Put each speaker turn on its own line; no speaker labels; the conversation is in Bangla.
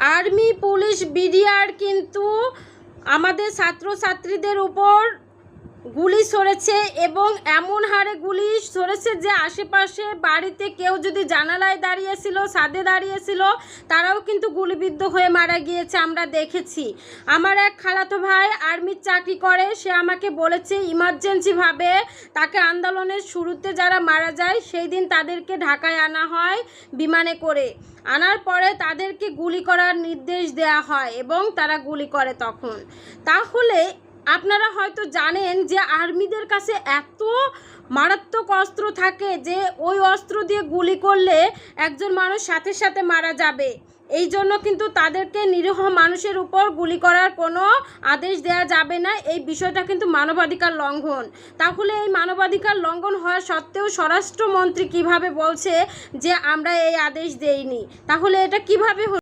আর্মি, পুলিশ, বিডিআর কিন্তু আমাদের ছাত্রছাত্রীদের উপর গুলি ছড়েছে এবং এমন হারে গুলি ছড়েছে যে আশেপাশে বাড়িতে কেউ যদি জানালায় দাঁড়িয়েছিল, ছাদে দাঁড়িয়েছিল, তারাও কিন্তু গুলিবিদ্ধ হয়ে মারা গিয়েছে, আমরা দেখেছি। আমার এক খালাতো ভাই আর্মির চাকরি করে, সে আমাকে বলেছে ইমার্জেন্সিভাবে তাকে আন্দোলনের শুরুতে যারা মারা যায় সেই দিন তাদেরকে ঢাকায় আনা হয় বিমানে করে। আনার পরে তাদেরকে গুলি করার নির্দেশ দেওয়া হয় এবং তারা গুলি করে তখন। তাহলে আপনারা হয়তো জানেন যে আর্মিদের কাছে এত মারাত্মক অস্ত্র থাকে যে ওই অস্ত্র দিয়ে গুলি করলে একজন মানুষ সাথে সাথে মারা যাবে। এই জন্য কিন্তু তাদেরকে নিরীহ মানুষের উপর গুলি করার কোনো আদেশ দেওয়া যাবে না। এই বিষয়টা কিন্তু মানবাধিকার লঙ্ঘন। তাহলে এই মানবাধিকার লঙ্ঘন হওয়া সত্ত্বেও স্বরাষ্ট্রমন্ত্রী কিভাবে বলছে যে আমরা এই আদেশ দেইনি? তাহলে এটা কিভাবে